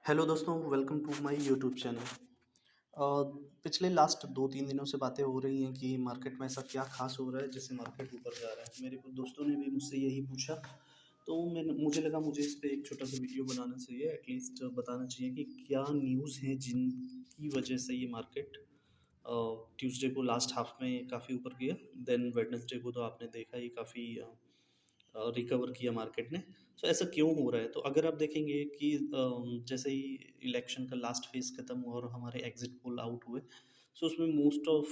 Hello दोस्तों, welcome to my YouTube channel. पिछले last 2-3 दिनों से बातें हो रही हैं कि मार्केट में ऐसा क्या खास हो रहा है जिससे मार्केट ऊपर जा रहा है। मेरे कुछ दोस्तों ने भी मुझसे यही पूछा, तो मुझे लगा मुझे इस पे एक छोटा सा वीडियो बनाना चाहिए, एटलीस्ट बताना चाहिए कि क्या न्यूज़ हैं जिनकी वजह से ये मार्केट ट्यूसडे को लास्ट हाफ में काफ़ी ऊपर गया। देन वेडनेसडे को तो आपने देखा ही काफ़ी रिकवर किया मार्केट ने। सो ऐसा क्यों हो रहा है? तो अगर आप देखेंगे कि जैसे ही इलेक्शन का लास्ट फेज़ खत्म हुआ और हमारे एग्ज़िट पोल आउट हुए, सो उसमें मोस्ट ऑफ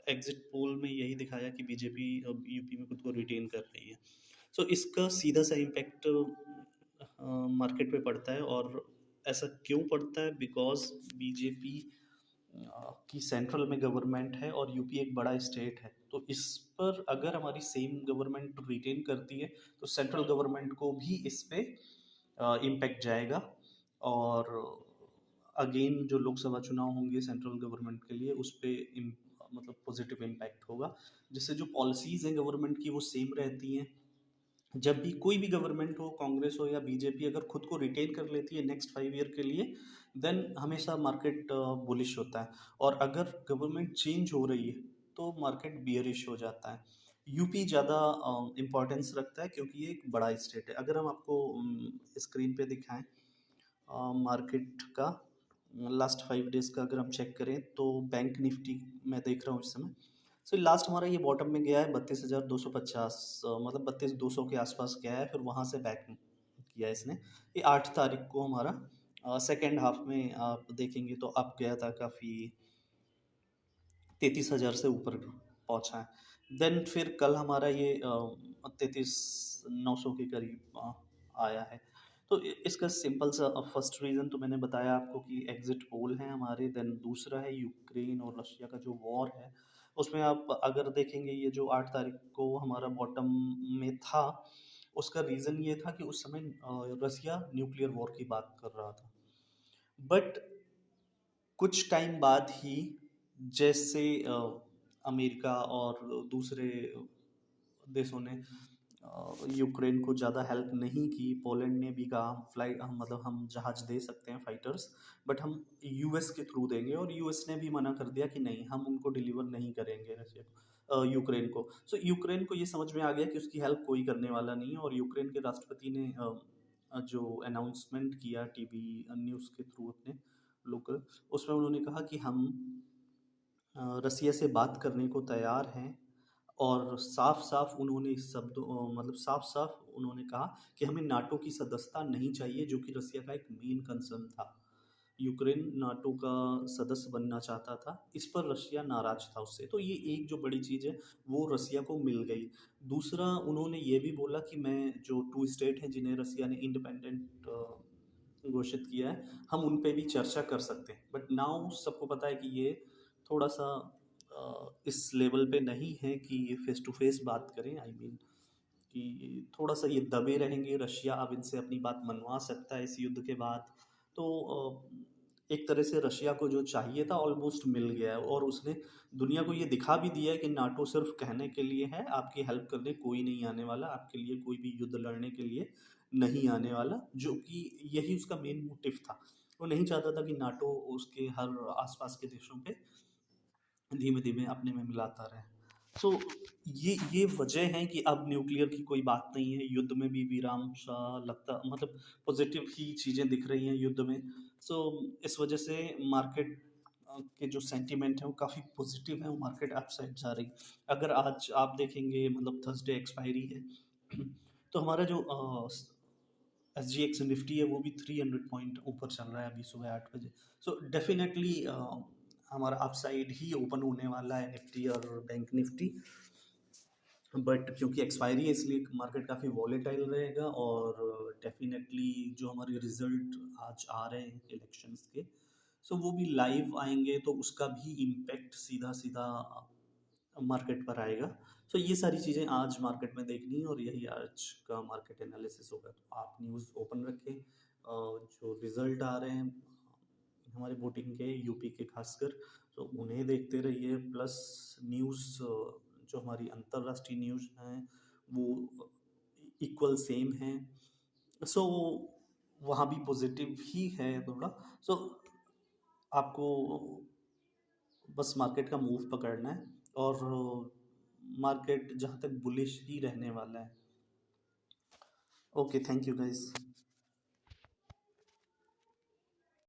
एग्ज़िट पोल में यही दिखाया कि बीजेपी अब यूपी में खुद को रिटेन कर रही है। सो इसका सीधा-सा इम्पैक्ट मार्केट पे पड़ता है। और ऐसा क्यों पड़ता है? बिकॉज़ बीजेपी कि सेंट्रल में गवर्नमेंट है और यूपी एक बड़ा स्टेट है, तो इस पर अगर हमारी सेम गवर्नमेंट रिटेन करती है तो सेंट्रल गवर्नमेंट को भी इस पे इम्पैक्ट जाएगा। और अगेन जो लोकसभा चुनाव होंगे सेंट्रल गवर्नमेंट के लिए उस पे मतलब पॉजिटिव इम्पैक्ट होगा, जिससे जो पॉलिसीज़ हैं गवर्नमेंट की वो सेम रहती हैं। जब भी कोई भी गवर्नमेंट हो, कांग्रेस हो या बीजेपी, अगर खुद को रिटेन कर लेती है नेक्स्ट 5 ईयर के लिए, देन हमेशा मार्केट बुलिश होता है। और अगर गवर्नमेंट चेंज हो रही है तो मार्केट बियरिश हो जाता है। यूपी ज़्यादा इम्पोर्टेंस रखता है क्योंकि ये एक बड़ा स्टेट है। अगर हम आपको स्क्रीन पे दिखाएं मार्केट का लास्ट 5 डेज का अगर हम चेक करें, तो बैंक निफ्टी मैं देख रहा हूँ इस समय। सो लास्ट हमारा ये बॉटम में गया है 32,250, मतलब 32,200 के आसपास गया है, फिर वहाँ से बैक किया इसने। ये 8 तारीख को हमारा सेकेंड हाफ में आप देखेंगे तो अप गया था काफ़ी, 33,000 से ऊपर पहुँचा है। देन फिर कल हमारा ये 33,900 के करीब आया है। तो इसका सिंपल सा फर्स्ट रीज़न तो मैंने बताया आपको कि एग्जिट पोल है हमारे। देन दूसरा है यूक्रेन और रशिया का जो वॉर है, उसमें आप अगर देखेंगे ये जो 8 तारीख को हमारा बॉटम में था, उसका रीज़न ये था कि उस समय रसिया न्यूक्लियर वॉर की बात कर रहा था। बट कुछ टाइम बाद ही जैसे अमेरिका और दूसरे देशों ने यूक्रेन को ज़्यादा हेल्प नहीं की, पोलैंड ने भी कहा हम फ्लाइट हम मतलब हम जहाज़ दे सकते हैं फाइटर्स, बट हम यूएस के थ्रू देंगे, और यूएस ने भी मना कर दिया कि नहीं, हम उनको डिलीवर नहीं करेंगे रशिया को, यूक्रेन को। सो यूक्रेन को ये समझ में आ गया कि उसकी हेल्प कोई करने वाला नहीं है, और यूक्रेन के राष्ट्रपति ने जो अनाउंसमेंट किया टीवी न्यूज़ के थ्रू अपने लोकल, उसमें उन्होंने कहा कि हम रसिया से बात करने को तैयार हैं। और साफ-साफ उन्होंने इस शब्दों मतलब साफ-साफ उन्होंने कहा कि हमें नाटो की सदस्यता नहीं चाहिए, जो कि रसिया का एक मेन कंसर्न था। यूक्रेन नाटो का सदस्य बनना चाहता था, इस पर रशिया नाराज़ था उससे। तो ये एक जो बड़ी चीज़ है, वो रसिया को मिल गई। दूसरा उन्होंने ये भी बोला कि मैं जो 2 स्टेट हैं जिन्हें रसिया ने इंडिपेंडेंट घोषित किया है, हम उन पे भी चर्चा कर सकते हैं। बट नाउ सबको पता है कि ये थोड़ा-सा इस लेवल पे नहीं है कि ये फेस टू फेस बात करें। आई मीन कि थोड़ा-सा ये दबे रहेंगे। रशिया अब इनसे अपनी बात मनवा सकता है इस युद्ध के बाद। तो एक तरह से रशिया को जो चाहिए था ऑलमोस्ट मिल गया है, और उसने दुनिया को ये दिखा भी दिया है कि नाटो सिर्फ़ कहने के लिए है, आपकी हेल्प करने कोई नहीं आने वाला, आपके लिए कोई भी युद्ध लड़ने के लिए नहीं आने वाला, जो कि यही उसका मेन मोटिव था। वो नहीं चाहता था कि नाटो उसके हर आस-पास के देशों पे धीमे-धीमे अपने में मिलाता रहे। सो ये वजह है कि अब न्यूक्लियर की कोई बात नहीं है, युद्ध में भी विराम सा लगता, मतलब पॉज़िटिव ही चीज़ें दिख रही हैं युद्ध में। सो इस वजह से मार्केट के जो सेंटिमेंट है वो काफ़ी पॉज़िटिव है, वो मार्केट अप साइड जा रही है। अगर आज आप देखेंगे, मतलब थर्सडे एक्सपायरी है, तो हमारा जो एसजीएक्स निफ्टी है वो भी 300 पॉइंट ऊपर चल रहा है अभी सुबह 8 बजे। सो डेफिनेटली हमारा अपसाइड ही ओपन होने वाला है निफ्टी और बैंक निफ्टी। बट क्योंकि एक्सपायरी है इसलिए मार्केट काफ़ी वॉलेटाइल रहेगा, और डेफिनेटली जो हमारे रिजल्ट आज आ रहे हैं इलेक्शंस के, सो वो भी लाइव आएंगे, तो उसका भी इम्पैक्ट सीधा सीधा मार्केट पर आएगा। सो ये सारी चीज़ें आज मार्केट में देखनी है, और यही आज का मार्केट एनालिसिस होगा। तो आप न्यूज़ ओपन रखें, जो रिज़ल्ट आ रहे हैं हमारे वोटिंग के यूपी के खासकर, तो उन्हें देखते रहिए। प्लस न्यूज़ जो हमारी अंतर्राष्ट्रीय न्यूज़ हैं वो इक्वल सेम हैं। सो वहाँ भी पॉजिटिव ही है थोड़ा। सो आपको बस मार्केट का मूव पकड़ना है, और मार्केट जहाँ तक बुलिश ही रहने वाला है। Okay, thank you guys.